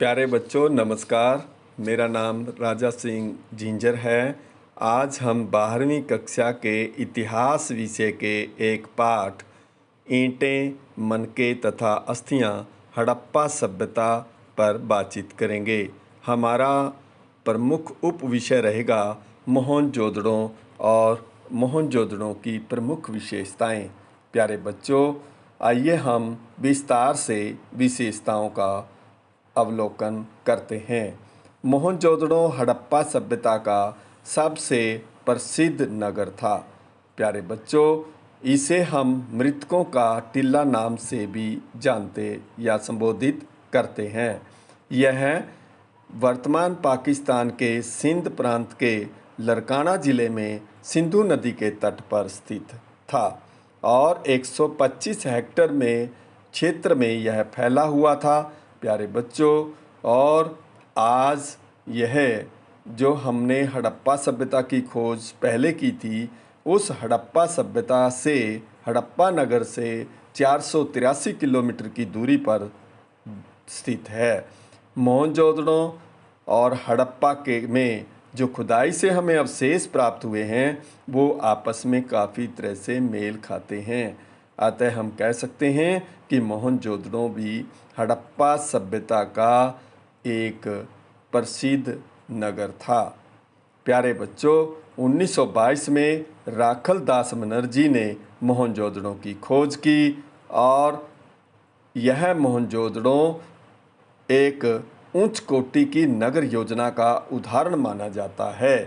प्यारे बच्चों नमस्कार। मेरा नाम राजा सिंह जिंजर है। आज हम 12वीं कक्षा के इतिहास विषय के एक पाठ ईंटें, मनके तथा अस्थियां हड़प्पा सभ्यता पर बातचीत करेंगे। हमारा प्रमुख उप विषय रहेगा मोहनजोदड़ो और मोहनजोदड़ो की प्रमुख विशेषताएं। प्यारे बच्चों, आइए हम विस्तार से विशेषताओं का अवलोकन करते हैं। मोहनजोदड़ो हड़प्पा सभ्यता का सबसे प्रसिद्ध नगर था। प्यारे बच्चों, इसे हम मृतकों का टीला नाम से भी जानते या संबोधित करते हैं। यह वर्तमान पाकिस्तान के सिंध प्रांत के लरकाना ज़िले में सिंधु नदी के तट पर स्थित था और 125 हेक्टेयर में क्षेत्र में यह फैला हुआ था। प्यारे बच्चों, और आज यह जो हमने हड़प्पा सभ्यता की खोज पहले की थी, उस हड़प्पा सभ्यता से हड़प्पा नगर से 483 किलोमीटर की दूरी पर स्थित है। मोहनजोदड़ो और हड़प्पा के में जो खुदाई से हमें अवशेष प्राप्त हुए हैं वो आपस में काफ़ी तरह से मेल खाते हैं। अतः हम कह सकते हैं कि मोहनजोदड़ो भी हड़प्पा सभ्यता का एक प्रसिद्ध नगर था। प्यारे बच्चों, 1922 में राखल दास बनर्जी ने मोहनजोदड़ो की खोज की और यह मोहनजोदड़ो एक उच्च कोटि की नगर योजना का उदाहरण माना जाता है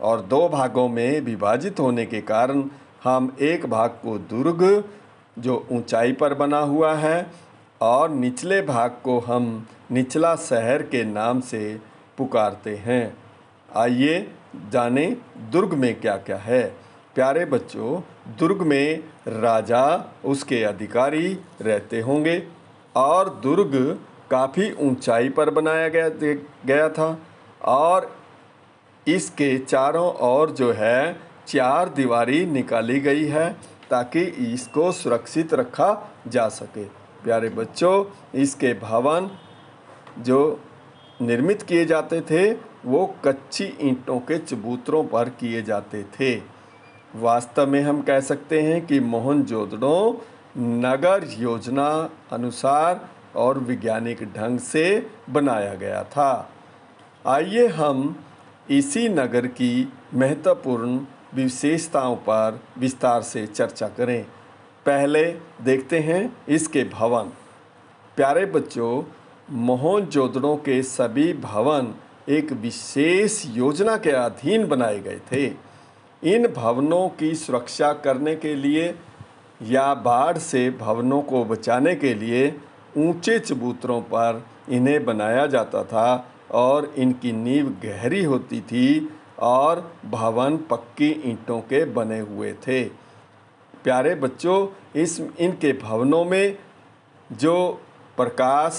और दो भागों में विभाजित होने के कारण हम एक भाग को दुर्ग जो ऊंचाई पर बना हुआ है और निचले भाग को हम निचला शहर के नाम से पुकारते हैं। आइए जानें दुर्ग में क्या क्या है। प्यारे बच्चों, दुर्ग में राजा, उसके अधिकारी रहते होंगे और दुर्ग काफ़ी ऊंचाई पर बनाया गया था और इसके चारों ओर जो है 4 दीवारी निकाली गई है ताकि इसको सुरक्षित रखा जा सके। प्यारे बच्चों, इसके भवन जो निर्मित किए जाते थे वो कच्ची ईंटों के चबूतरों पर किए जाते थे। वास्तव में हम कह सकते हैं कि मोहनजोदड़ो नगर योजना अनुसार और वैज्ञानिक ढंग से बनाया गया था। आइए हम इसी नगर की महत्वपूर्ण विशेषताओं पर विस्तार से चर्चा करें। पहले देखते हैं इसके भवन। प्यारे बच्चों, मोहनजोदड़ो के सभी भवन एक विशेष योजना के अधीन बनाए गए थे। इन भवनों की सुरक्षा करने के लिए या बाढ़ से भवनों को बचाने के लिए ऊंचे चबूतरों पर इन्हें बनाया जाता था और इनकी नींव गहरी होती थी और भवन पक्की ईंटों के बने हुए थे। प्यारे बच्चों, इनके भवनों में जो प्रकाश,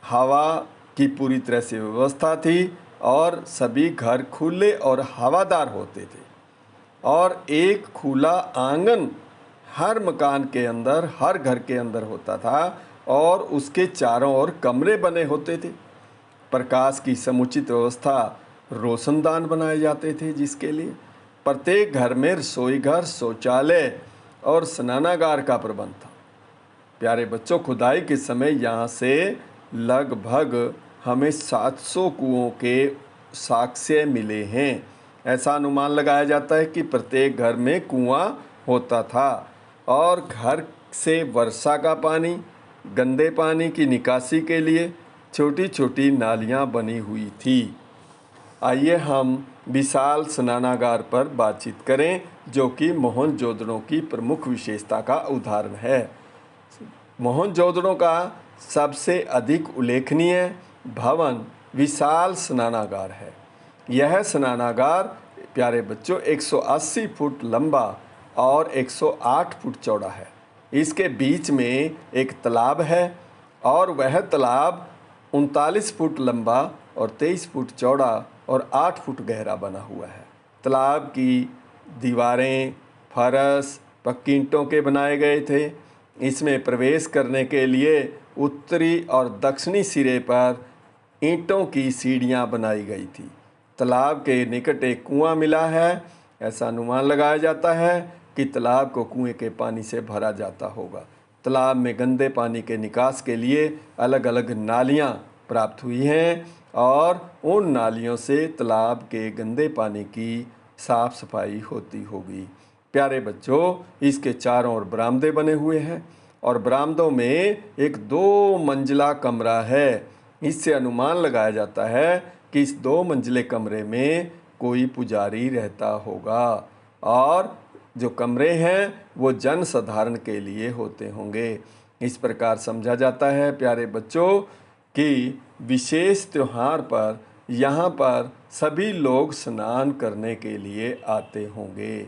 हवा की पूरी तरह से व्यवस्था थी और सभी घर खुले और हवादार होते थे और एक खुला आंगन हर मकान के अंदर, हर घर के अंदर होता था और उसके चारों ओर कमरे बने होते थे। प्रकाश की समुचित व्यवस्था, रोशनदान बनाए जाते थे जिसके लिए प्रत्येक घर में रसोई घर, शौचालय और स्नानागार का प्रबंध था। प्यारे बच्चों, खुदाई के समय यहाँ से लगभग हमें 700 कुओं के साक्ष्य मिले हैं। ऐसा अनुमान लगाया जाता है कि प्रत्येक घर में कुआं होता था और घर से वर्षा का पानी, गंदे पानी की निकासी के लिए छोटी छोटी नालियां बनी हुई थी। आइए हम विशाल स्नानागार पर बातचीत करें जो कि मोहनजोदड़ो की प्रमुख विशेषता का उदाहरण है। मोहनजोदड़ो का सबसे अधिक उल्लेखनीय भवन विशाल स्नानागार है। यह स्नानागार प्यारे बच्चों 180 फुट लंबा और 108 फुट चौड़ा है। इसके बीच में एक तालाब है और वह तालाब 39 फुट लंबा और 23 फुट चौड़ा और 8 फुट गहरा बना हुआ है। तालाब की दीवारें, फर्श पक्की ईंटों के बनाए गए थे। इसमें प्रवेश करने के लिए उत्तरी और दक्षिणी सिरे पर ईंटों की सीढ़ियां बनाई गई थी। तालाब के निकट एक कुआं मिला है। ऐसा अनुमान लगाया जाता है कि तालाब को कुएं के पानी से भरा जाता होगा। तालाब में गंदे पानी के निकास के लिए अलग अलग नालियां प्राप्त हुई हैं और उन नालियों से तालाब के गंदे पानी की साफ सफाई होती होगी। प्यारे बच्चों, इसके चारों ओर बरामदे बने हुए हैं और बरामदों में एक 2 मंजिला कमरा है। इससे अनुमान लगाया जाता है कि इस 2 मंजिले कमरे में कोई पुजारी रहता होगा और जो कमरे हैं वो जन साधारण के लिए होते होंगे। इस प्रकार समझा जाता है प्यारे बच्चों कि विशेष त्योहार पर यहाँ पर सभी लोग स्नान करने के लिए आते होंगे।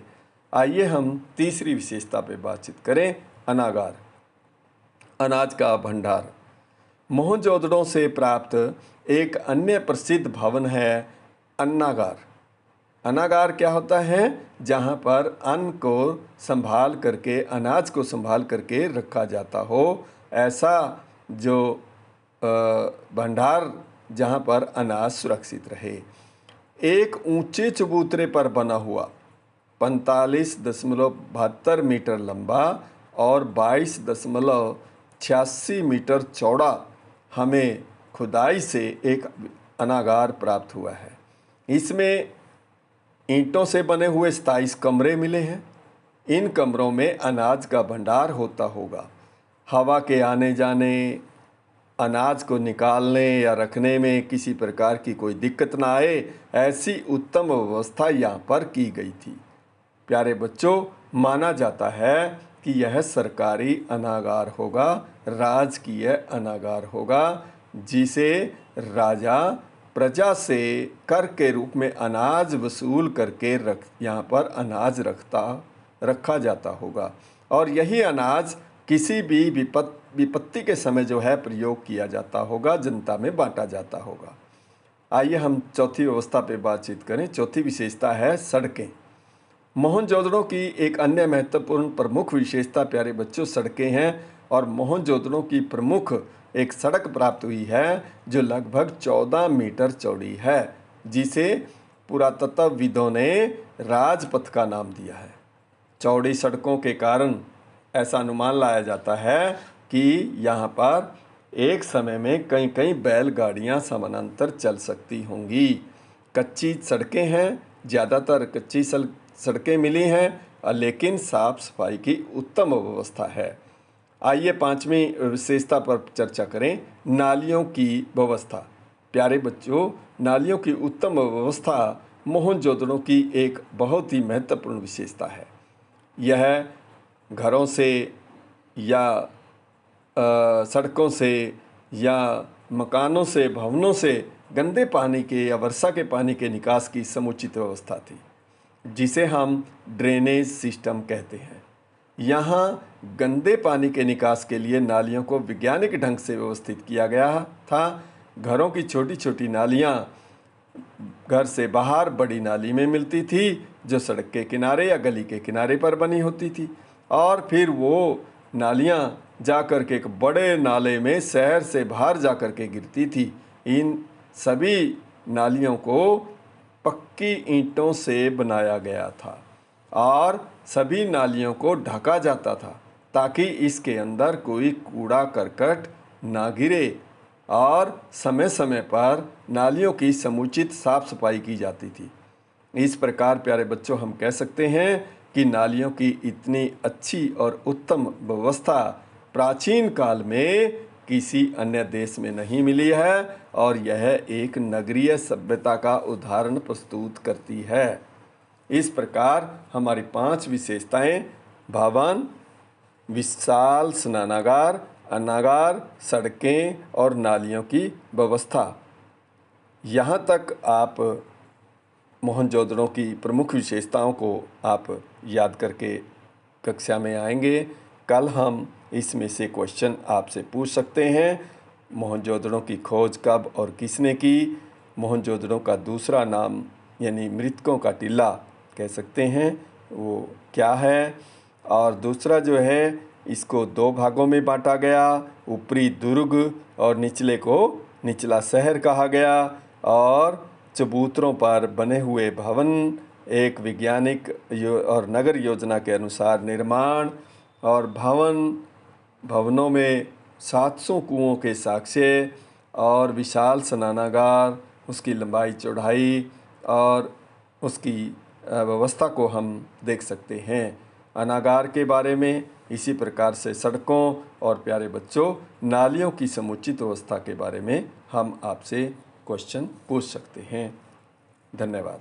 आइए हम तीसरी विशेषता पे बातचीत करें, अनागार, अनाज का भंडार। मोहनजोदड़ो से प्राप्त एक अन्य प्रसिद्ध भवन है अन्नागार। अनागार क्या होता है? जहाँ पर अन्न को संभाल करके, अनाज को संभाल करके रखा जाता हो, ऐसा जो भंडार जहाँ पर अनाज सुरक्षित रहे। एक ऊंचे चबूतरे पर बना हुआ 45.72 मीटर लंबा और 22.86 मीटर चौड़ा हमें खुदाई से एक अनागार प्राप्त हुआ है। इसमें ईंटों से बने हुए 27 कमरे मिले हैं। इन कमरों में अनाज का भंडार होता होगा। हवा के आने जाने, अनाज को निकालने या रखने में किसी प्रकार की कोई दिक्कत ना आए, ऐसी उत्तम व्यवस्था यहाँ पर की गई थी। प्यारे बच्चों, माना जाता है कि यह सरकारी अनागार होगा, राजकीय अनागार होगा, जिसे राजा प्रजा से कर के रूप में अनाज वसूल करके यहाँ पर अनाज रखा जाता होगा और यही अनाज किसी भी विपत्ति के समय जो है प्रयोग किया जाता होगा, जनता में बांटा जाता होगा। आइए हम चौथी व्यवस्था पे बातचीत करें। चौथी विशेषता है सड़कें। मोहनजोदड़ो की एक अन्य महत्वपूर्ण प्रमुख विशेषता प्यारे बच्चों सड़कें हैं और मोहनजोदड़ो की प्रमुख एक सड़क प्राप्त हुई है जो लगभग 14 मीटर चौड़ी है, जिसे पुरातत्वविदों ने राजपथ का नाम दिया है। चौड़ी सड़कों के कारण ऐसा अनुमान लाया जाता है कि यहाँ पर एक समय में कई कई बैलगाड़ियाँ समानांतर चल सकती होंगी। कच्ची सड़कें हैं, ज़्यादातर कच्ची सड़कें मिली हैं, लेकिन साफ सफाई की उत्तम व्यवस्था है। आइए पांचवी विशेषता पर चर्चा करें, नालियों की व्यवस्था। प्यारे बच्चों, नालियों की उत्तम व्यवस्था मोहनजोदड़ो की एक बहुत ही महत्वपूर्ण विशेषता है। यह घरों से या सड़कों से या मकानों से, भवनों से गंदे पानी के या वर्षा के पानी के निकास की समुचित व्यवस्था थी, जिसे हम ड्रेनेज सिस्टम कहते हैं। यहाँ गंदे पानी के निकास के लिए नालियों को वैज्ञानिक ढंग से व्यवस्थित किया गया था। घरों की छोटी छोटी नालियाँ घर से बाहर बड़ी नाली में मिलती थी, जो सड़क के किनारे या गली के किनारे पर बनी होती थी, और फिर वो नालियाँ जाकर के एक बड़े नाले में शहर से बाहर जाकर के गिरती थी। इन सभी नालियों को पक्की ईंटों से बनाया गया था और सभी नालियों को ढका जाता था ताकि इसके अंदर कोई कूड़ा करकट ना गिरे, और समय समय पर नालियों की समुचित साफ सफाई की जाती थी। इस प्रकार प्यारे बच्चों हम कह सकते हैं कि नालियों की इतनी अच्छी और उत्तम व्यवस्था प्राचीन काल में किसी अन्य देश में नहीं मिली है और यह एक नगरीय सभ्यता का उदाहरण प्रस्तुत करती है। इस प्रकार हमारी 5 विशेषताएं भवन, विशाल स्नानागार, अनागार, सड़कें और नालियों की व्यवस्था। यहाँ तक आप मोहनजोदड़ो की प्रमुख विशेषताओं को आप याद करके कक्षा में आएंगे। कल हम इसमें से क्वेश्चन आपसे पूछ सकते हैं। मोहनजोदड़ो की खोज कब और किसने की? मोहनजोदड़ो का दूसरा नाम यानी मृतकों का टीला कह सकते हैं, वो क्या है? और दूसरा जो है, इसको 2 भागों में बांटा गया, ऊपरी दुर्ग और निचले को निचला शहर कहा गया और चबूतरों पर बने हुए भवन एक वैज्ञानिक और नगर योजना के अनुसार निर्माण और भवनों में 700 कुओं के साक्ष्य और विशाल स्नानागार, उसकी लंबाई चौड़ाई और उसकी व्यवस्था को हम देख सकते हैं। अनागार के बारे में इसी प्रकार से सड़कों और प्यारे बच्चों नालियों की समुचित व्यवस्था के बारे में हम आपसे क्वेश्चन पूछ सकते हैं। धन्यवाद।